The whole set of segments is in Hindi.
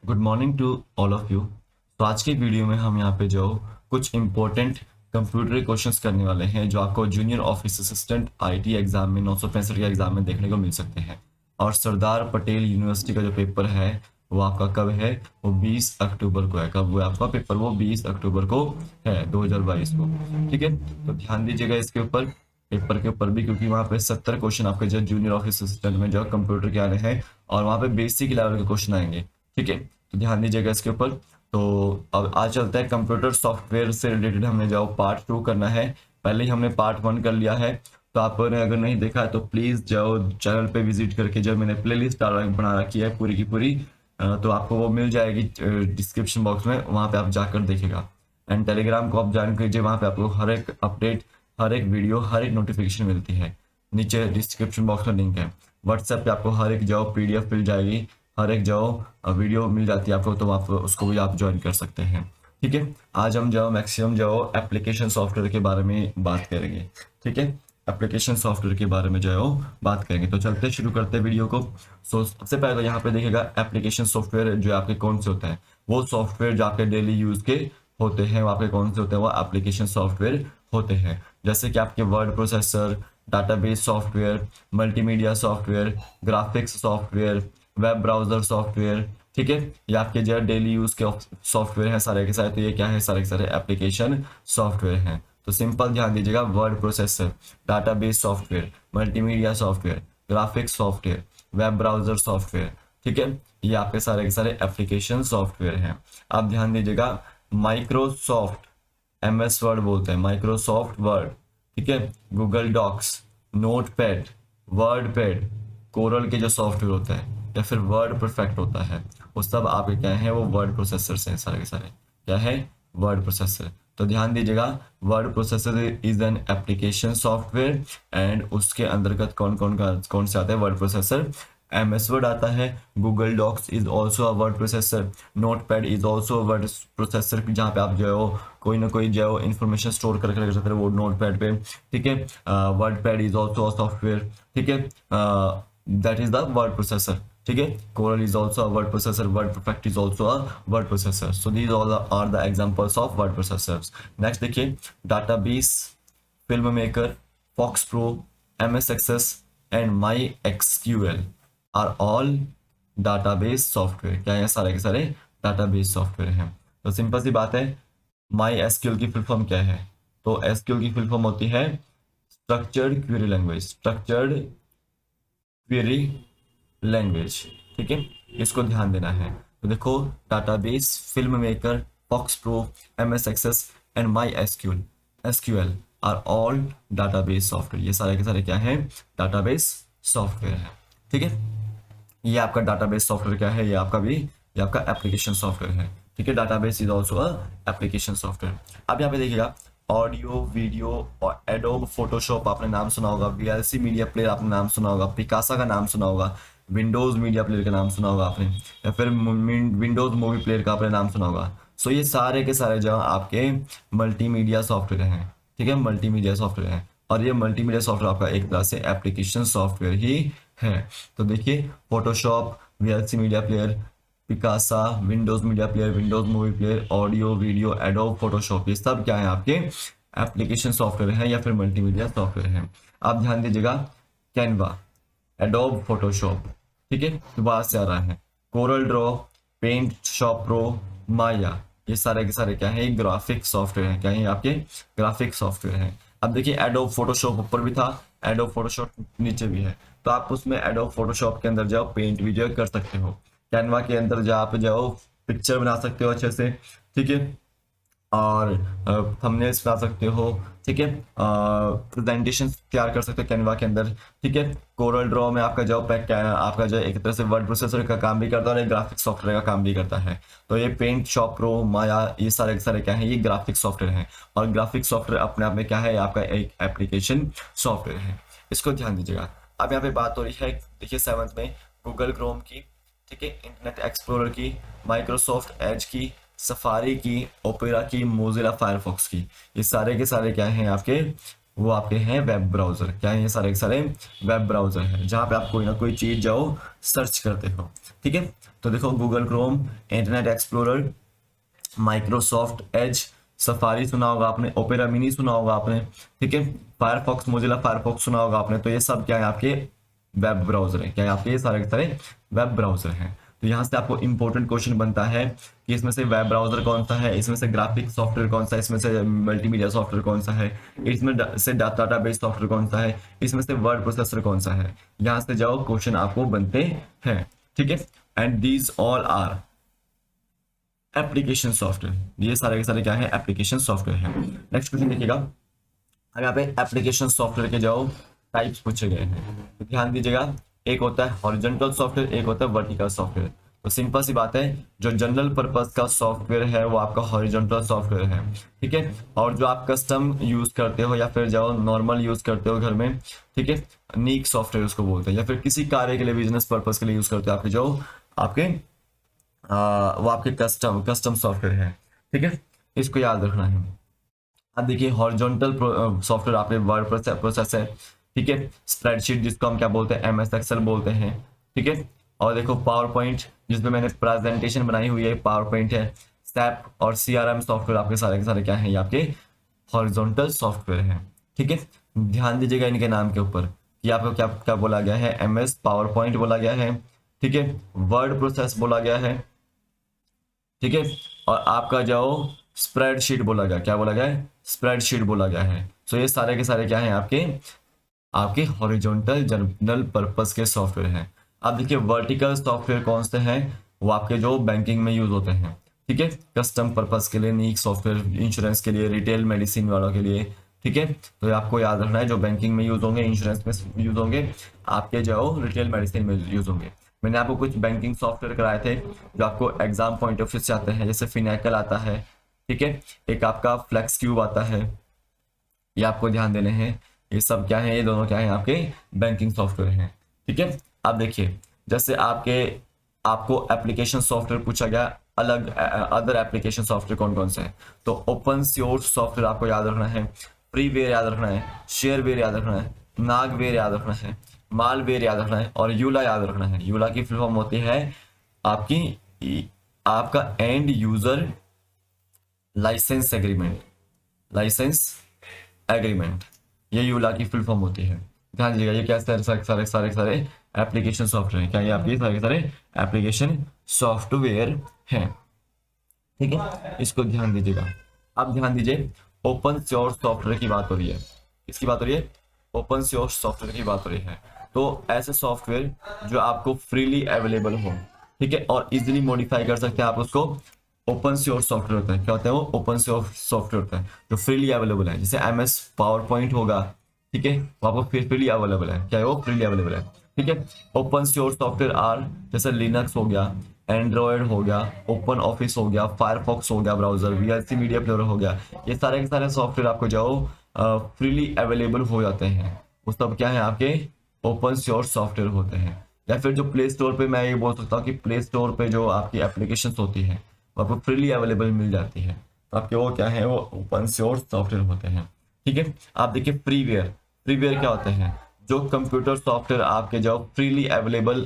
Good morning to all of you. तो आज की वीडियो में हम यहाँ पे जो कुछ इम्पोर्टेंट कंप्यूटर क्वेश्चंस करने वाले हैं जो आपको junior office assistant IT exam में 965 के एग्जाम में देखने को मिल सकते हैं। और सरदार पटेल यूनिवर्सिटी का जो पेपर है वो आपका कब है? वो 20 अक्टूबर को है। कब हुआ आपका पेपर? वो 20 अक्टूबर को है 2022 को। ठीक है, तो ध्यान दीजिएगा इसके ऊपर, पेपर के ऊपर भी, क्योंकि वहाँ पे 70 क्वेश्चन आपके जो जूनियर ऑफिस असिस्टेंट में जो कंप्यूटर के आ रहे हैं और वहाँ पे बेसिक लेवल के क्वेश्चन आएंगे। ठीक है, तो ध्यान दीजिएगा इसके ऊपर। तो अब आज चलता है कंप्यूटर सॉफ्टवेयर से रिलेटेड, हमें जो पार्ट 2 करना है। पहले ही हमने पार्ट 1 कर लिया है, तो आपने अगर नहीं देखा है तो प्लीज़ जाओ चैनल पे विजिट करके, जो मैंने प्लेलिस्ट बना रखी है पूरी की पूरी, तो आपको वो मिल जाएगी डिस्क्रिप्शन बॉक्स में, वहाँ पे आप जाकर देखेगा। एंड टेलीग्राम को आप ज्वाइन कीजिए, वहाँ पे आपको हर एक अपडेट, हर एक वीडियो, हर एक नोटिफिकेशन मिलती है। नीचे डिस्क्रिप्शन बॉक्स में लिंक है। व्हाट्सएप पे आपको हर एक जो पीडीएफ मिल जाएगी, हर एक जो वीडियो मिल जाती है आपको, तो आप उसको भी आप ज्वाइन कर सकते हैं। ठीक है, आज हम जो मैक्सिमम जो एप्लीकेशन सॉफ्टवेयर के बारे में बात करेंगे। ठीक है, एप्लीकेशन सॉफ्टवेयर के बारे में जो है वो बात करेंगे। तो चलते शुरू करते हैं वीडियो को। सबसे पहले तो यहाँ पे देखिएगा एप्लीकेशन सॉफ्टवेयर जो आपके कौन से होते हैं। वो सॉफ्टवेयर जो आपके डेली यूज के होते हैं वो आपके कौन से होते हैं? वो एप्लीकेशन सॉफ्टवेयर होते हैं। जैसे कि आपके word processor, database software, multimedia software, graphics software, web browser software. ठीक है, ये आपके जो डेली यूज के सॉफ्टवेयर हैं सारे के सारे। तो ये क्या है? सारे के सारे एप्लीकेशन सॉफ्टवेयर हैं। तो सिंपल ध्यान दीजिएगा, word processor, database software, multimedia software, graphics software, web browser software. ठीक है, ये आपके सारे के सारे एप्लीकेशन सॉफ्टवेयर हैं। आप ध्यान दीजिएगा, माइक्रोसॉफ्ट MS वर्ड बोलते हैं, माइक्रोसॉफ्ट वर्ड। ठीक है, Google Docs, Notepad, WordPad, Corel के जो सॉफ्टवेयर होता है, या फिर वर्ड परफेक्ट होता है, वो सब आपके क्या है? वो वर्ड प्रोसेसर हैं सारे के सारे। क्या है? Word processor. तो ध्यान दीजिएगा, word processor is an application software, and उसके अंतर्गत कौन से आता है? Word processor. MS वर्ड आता है, Google Docs is also a word processor, Notepad is also a word processor, जहाँ पे आप जो है वो कोई ना कोई जो है इन्फॉर्मेशन स्टोर करके रख सकते हैं वो नोट पैड पे। ठीक है, word pad is also a software. ठीक है, that is the word processor. ठीक है, Corel is also a word processor, word perfect is also a word processor. So these all are the examples of word processors. Next देखिए, database, film maker, FoxPro, MS Access and my SQL are all database software. क्या है? सारे के सारे डाटाबेस सॉफ्टवेयर हैं। तो सिंपल सी बात है, माई एसक्यूएल की फुल फॉर्म क्या है? तो एसक्यूएल की फुल फॉर्म होती है structured query language, structured query language. ठीक है, इसको ध्यान देना है। तो देखो, database, film maker, FoxPro, MS Access and MySQL are all database software. ये सारे के सारे क्या है? डाटाबेस सॉफ्टवेयर है। ठीक है, ये आपका डाटाबेस सॉफ्टवेयर क्या है? ये आपका एप्लीकेशन सॉफ्टवेयर है। ठीक है, database is also a application software. अब यहाँ पे देखिएगा, ऑडियो, वीडियो और एडोब फोटोशॉप आपने नाम सुना होगा, VLC मीडिया प्लेयर आपने नाम सुना होगा, पिकासा का नाम सुना होगा, विंडोज मीडिया प्लेयर का नाम सुना होगा आपने, या फिर विंडोज मूवी प्लेयर का आपने नाम सुना होगा। सो ये सारे के सारे जो आपके मल्टीमीडिया सॉफ्टवेयर हैं। ठीक है, मल्टीमीडिया सॉफ्टवेयर हैं, और ये मल्टीमीडिया सॉफ्टवेयर आपका एक तरह से एप्लीकेशन सॉफ्टवेयर ही है। तो देखिए, Photoshop, VLC media player, Picasa, Windows media player, Windows movie player, audio, video, adobe Photoshop, ये सब क्या है? आपके एप्लीकेशन सॉफ्टवेयर हैं या फिर मल्टीमीडिया सॉफ्टवेयर हैं। आप ध्यान दीजिएगा, कैनवा, एडोब फोटोशॉप, ठीक है, दोबारा से आ रहा है, Corel draw, paint shop pro, Maya, ये सारे के सारे क्या है? ग्राफिक सॉफ्टवेयर है। क्या है? आपके ग्राफिक सॉफ्टवेयर है। अब देखिए, एडोब फोटोशॉप ऊपर भी था, एडोब फोटोशॉप नीचे भी है। तो आप उसमें एडोब फोटोशॉप के अंदर जाओ, पेंट भी जो कर सकते हो, कैनवा के अंदर जाओ, आप जाओ पिक्चर बना सकते हो अच्छे से। ठीक है, और थंबनेल्स बना सकते हो। ठीक है, प्रेजेंटेशन तैयार कर सकते हो कैनवा के अंदर। ठीक है, कोरल ड्रॉ में आपका जो आपका जो एक तरह से वर्ड प्रोसेसर का काम भी करता है और एक ग्राफिक सॉफ्टवेयर का काम भी करता है। तो ये पेंट शॉप प्रो, माया, ये सारे के सारे क्या है? ये ग्राफिक सॉफ्टवेयर हैं, और ग्राफिक सॉफ्टवेयर अपने आप में क्या है? आपका एक एप्लीकेशन सॉफ्टवेयर है। इसको ध्यान दीजिएगा। अब यहाँ पे बात हो रही है, देखिए 7th में, गूगल क्रोम की, ठीक है, इंटरनेट एक्सप्लोरर की, माइक्रोसॉफ्ट एज की, सफारी की, ओपेरा की, मोजिला फायरफॉक्स की। ये सारे के सारे क्या हैं? आपके वो आपके हैं वेब ब्राउजर। क्या है? ये सारे के सारे वेब ब्राउजर हैं जहाँ पे आप कोई ना कोई चीज जाओ सर्च करते हो। ठीक है, तो देखो Google Chrome, internet explorer, Microsoft Edge, safari सुना होगा आपने, ओपेरा मिनी सुना होगा आपने, ठीक है, फायरफॉक्स, मोजिला फायरफॉक्स सुना होगा आपने। तो ये सब क्या है? आपके वेब ब्राउजर है। क्या है? आपके ये सारे के सारे वेब ब्राउजर हैं। तो यहाँ से आपको इंपॉर्टेंट क्वेश्चन बनता है कि इसमें से वेब ब्राउजर कौन सा है, इसमें से ग्राफिक सॉफ्टवेयर कौन सा है, इसमें से मल्टीमीडिया सॉफ्टवेयर कौन सा है, इसमें से डाटाबेस सॉफ्टवेयर कौन सा है, इसमें से वर्ड प्रोसेसर कौन सा है। यहाँ से जाओ क्वेश्चन आपको बनते हैं। ठीक है, and these all are application software. ये सारे के सारे क्या है? एप्लीकेशन सॉफ्टवेयर है। नेक्स्ट क्वेश्चन देखिएगा, अब यहाँ पे एप्लीकेशन सॉफ्टवेयर के जाओ टाइप्स पूछे गए हैं, तो ध्यान दीजिएगा। एक होता है हॉरिजॉन्टल सॉफ्टवेयर, एक होता है वर्टिकल सॉफ्टवेयर। तो सिंपल सी बात है, जो जनरल पर्पस का सॉफ्टवेयर है वो आपका हॉरिजॉन्टल सॉफ्टवेयर है। ठीक है, और जो आप कस्टम यूज करते हो या फिर जाओ नॉर्मल यूज करते हो घर में, ठीक है, नीक सॉफ्टवेयर उसको बोलते हैं, या फिर किसी कार्य के लिए बिजनेस पर्पस के लिए यूज करते हो आपके जो आपके वो आपके कस्टम कस्टम सॉफ्टवेयर है। ठीक है, इसको याद रखना है। अब देखिए हॉरिजॉन्टल सॉफ्टवेयर आपके वर्ड प्रोसेस है। ठीक है, स्प्रेडशीट जिसको हम क्या बोलते हैं? एमएस एक्सेल बोलते हैं। ठीक है, और देखो पावर पॉइंट जिसमें मैंने प्रेजेंटेशन बनाई हुई है, पावर पॉइंट है। सैप और सीआरएम सॉफ्टवेयर आपके सारे के सारे क्या है? ये आपके हॉरिजॉन्टल सॉफ्टवेयर है। ठीक है, ध्यान दीजिएगा इनके नाम के ऊपर कि आपको क्या क्या बोला गया है? एमएस पावर पॉइंट बोला गया है। ठीक है, वर्ड प्रोसेस बोला गया है। ठीक है, और आपका जाओ स्प्रेडशीट बोला गया। क्या बोला गया है? स्प्रेडशीट बोला गया है। सो ये सारे के सारे क्या है? आपके आपके हॉरिजॉन्टल जनरल पर्पस के सॉफ्टवेयर हैं। अब देखिए वर्टिकल सॉफ्टवेयर कौन से हैं? वो आपके जो बैंकिंग में यूज होते हैं। ठीक है, कस्टम पर्पस के लिए नीक सॉफ्टवेयर, इंश्योरेंस के लिए, रिटेल मेडिसिन वालों के लिए। ठीक है, तो ये आपको याद रखना है, जो बैंकिंग में यूज होंगे, इंश्योरेंस में यूज होंगे, आपके जो रिटेल मेडिसिन में यूज होंगे। मैंने आपको कुछ बैंकिंग सॉफ्टवेयर कराए थे जो आपको एग्जाम पॉइंट ऑफ व्यू से आते हैं, जैसे फिनेकल आता है। ठीक है, एक आपका फ्लेक्स क्यूब आता है, ये आपको ध्यान देने हैं। ये सब क्या है? ये दोनों क्या है? आपके बैंकिंग सॉफ्टवेयर हैं। ठीक है, अब देखिए जैसे आपको एप्लीकेशन सॉफ्टवेयर पूछा गया, अलग अदर एप्लीकेशन सॉफ्टवेयर कौन कौन से हैं? तो ओपन सोर्स सॉफ्टवेयर आपको याद रखना है, फ्रीवेयर याद रखना है, शेयरवेयर याद रखना है, नागवेयर याद रखना है, मालवेयर याद रखना है, और यूला याद रखना है। यूला की फुल फॉर्म होती है आपका end user licence agreement. Licence agreement, ये यूला की फुल फॉर्म होती है। ध्यान दीजिएगा, ये क्या सारे सारे सारे सारे सारे एप्लीकेशन सॉफ्टवेयर हैं। क्या ये आपके सारे सारे एप्लीकेशन सॉफ्टवेयर हैं? ठीक है, इसको ध्यान दीजिएगा। अब ध्यान दीजिए, ओपन सोर्स सॉफ्टवेयर की बात हो रही है। किसकी बात हो रही है? ओपन सोर्स सॉफ्टवेयर की बात हो रही है। तो ऐसे सॉफ्टवेयर जो आपको फ्रीली अवेलेबल हो, ठीक है, और इजीली मॉडिफाई कर सकते हैं आप उसको, ओपन सोर्स सॉफ्टवेयर होता है। क्या होता है वो? ओपन सोर्स सॉफ्टवेयर होता है जो फ्रीली अवेलेबल है। जैसे एमएस पावर पॉइंट होगा, ठीक है, वो आपको फ्रीली अवेलेबल है। क्या है वो? फ्रीली अवेलेबल है। ठीक है, ओपन सोर्स सॉफ्टवेयर आर जैसे लिनक्स हो गया, एंड्रॉयड हो गया, ओपन ऑफिस हो गया, फायरफॉक्स हो गया, ब्राउजर, वीएलसी मीडिया प्लेयर हो गया। ये सारे के सारे सॉफ्टवेयर आपको जाओ फ्रीली अवेलेबल हो जाते हैं। वो सब क्या है? आपके ओपन सोर्स सॉफ्टवेयर होते हैं। या फिर जो प्ले स्टोर पे, मैं ये बोल सकता हूँ कि प्ले स्टोर पे जो आपकी एप्लीकेशन होती है वो आपको फ्रीली अवेलेबल मिल जाती है। तो आपके वो क्या है? वो ओपन सोर्स सॉफ्टवेयर होते हैं। ठीक है, आप देखिए फ्रीवेयर। फ्रीवेयर क्या होते हैं? जो कंप्यूटर सॉफ्टवेयर आपके जो फ्रीली अवेलेबल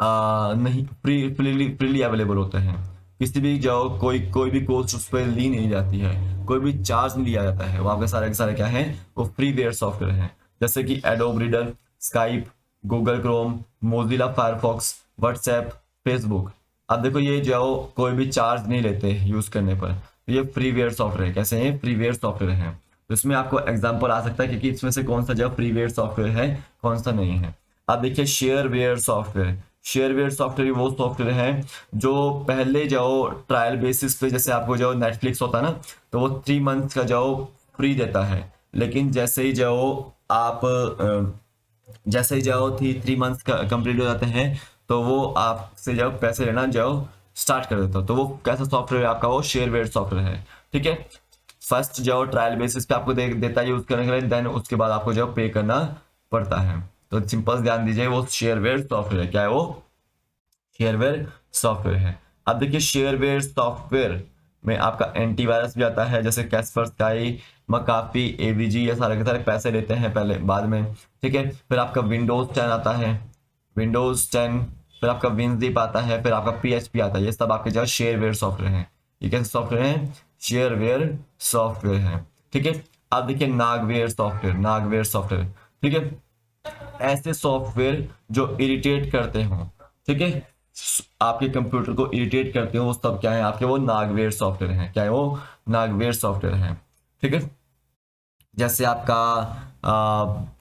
नहीं, फ्रीली अवेलेबल होते हैं। किसी भी जाओ, कोई भी कोर्स उस पर ली नहीं जाती है, कोई भी चार्ज नहीं लिया जाता है। वहाँ पे सारे के सारे क्या है? वो फ्रीवेयर सॉफ्टवेयर हैं। जैसे कि adobe reader, Skype, Google Chrome, Mozilla Firefox, WhatsApp, Facebook. अब देखो ये जाओ कोई भी चार्ज नहीं लेते यूज करने पर, तो ये फ्रीवेयर सॉफ्टवेयर है। कैसे हैं? फ्रीवेयर सॉफ्टवेयर है। तो इसमें आपको एग्जांपल आ सकता है क्योंकि इसमें से कौन सा जो फ्रीवेयर सॉफ्टवेयर है, कौन सा नहीं है। अब देखिए शेयरवेयर सॉफ्टवेयर। शेयरवेयर सॉफ्टवेयर वो सॉफ्टवेयर है जो पहले जाओ ट्रायल बेसिस पे, जैसे आपको जो नेटफ्लिक्स होता है ना, तो वो 3 मंथ का जाओ फ्री देता है। लेकिन जैसे ही जाओ आप जैसे ही जाओ 3 मंथ का कंप्लीट हो जाते हैं, तो वो आपसे जाओ पैसे लेना जाओ स्टार्ट कर देता हो। तो वो कैसा सॉफ्टवेयर आपका? वो शेयरवेयर सॉफ्टवेयर है। ठीक है, फर्स्ट जाओ ट्रायल बेसिस पे आपको देता है यूज करने के लिए, देन उसके बाद आपको जो पे करना पड़ता है। तो सिंपल ध्यान दीजिए, वो शेयरवेयर सॉफ्टवेयर है। क्या है वो? शेयरवेयर सॉफ्टवेयर है। अब देखिए शेयरवेयर सॉफ्टवेयर में आपका एंटीवायरस भी आता है, जैसे कैस्परस्काई, मकाफी, एवीजी, ये सारे के सारे पैसे लेते हैं पहले बाद में। ठीक है, फिर आपका विंडोज 10 आता है, विंडोज 10, फिर आपका विनजिप आता है, फिर आपका पीएचपी आता है। ये सब आपके जो शेयरवेयर सॉफ्टवेयर हैं। ये कैसे सॉफ्टवेयर हैं? शेयरवेयर सॉफ्टवेयर हैं। ठीक है, अब देखिए नागवेयर सॉफ्टवेयर, नागवेयर सॉफ्टवेयर। ठीक है, ऐसे सॉफ्टवेयर जो इरिटेट करते हो, ठीक है, आपके कंप्यूटर को इरिटेट करते हो, वो सब क्या है आपके? वो नागवेयर सॉफ्टवेयर हैं। क्या है वो? नागवेयर सॉफ्टवेयर हैं। ठीक है, जैसे आपका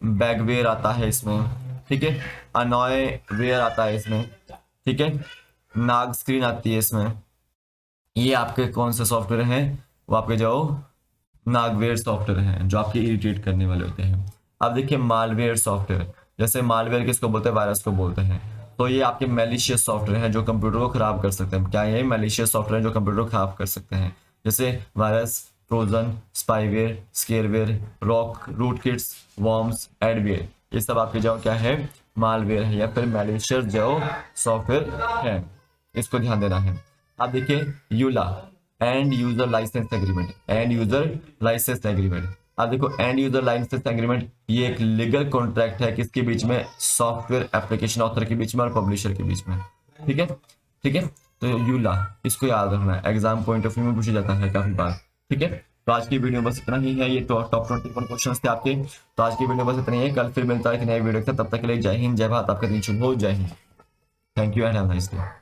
बैगवेयर आता है इसमें। ठीक है, अनॉय वेयर आता है इसमें। ठीक है, नाग स्क्रीन आती है इसमें। ये आपके कौन से सॉफ्टवेयर हैं? वो आपके जो नागवेयर सॉफ्टवेयर हैं, जो आपके इरिटेट करने वाले होते हैं। अब देखिए मालवेयर सॉफ्टवेयर। जैसे मालवेयर किसको बोलते हैं? वायरस को बोलते हैं। तो ये आपके मैलिशियस सॉफ्टवेयर हैं जो कंप्यूटर को खराब कर सकते हैं। क्या ये मैलिशियस सॉफ्टवेयर जो कंप्यूटर को खराब कर सकते हैं? जैसे virus, trojan, spyware, scareware, rogue, rootkits, worms, adware, ये सब आपके जो क्या है? मालवेयर है या फिर मैलिशियस जो सॉफ्टवेयर है। इसको ध्यान देना है। अब देखिए EULA, end user licence agreement, end user licence agreement. अब देखो एंड यूजर लाइसेंस एग्रीमेंट, ये एक लीगल कॉन्ट्रैक्ट है किसके बीच में? सॉफ्टवेयर एप्लीकेशन ऑथर के बीच में और पब्लिशर के बीच में। ठीक है, ठीक है, तो यूला, इसको याद रखना है, एग्जाम पॉइंट ऑफ व्यू में पूछा जाता है काफी बार। ठीक है, तो आज की वीडियो बस इतना ही है। ये टॉप 21 क्वेश्चन थे आपके। तो आज की वीडियो बस इतना ही है। कल फिर मिलता है एक नई वीडियो के साथ। तब तक के लिए जय हिंद, जय भारत, आपका दिन शुभ हो। जय Hind. Thank you and have a nice day.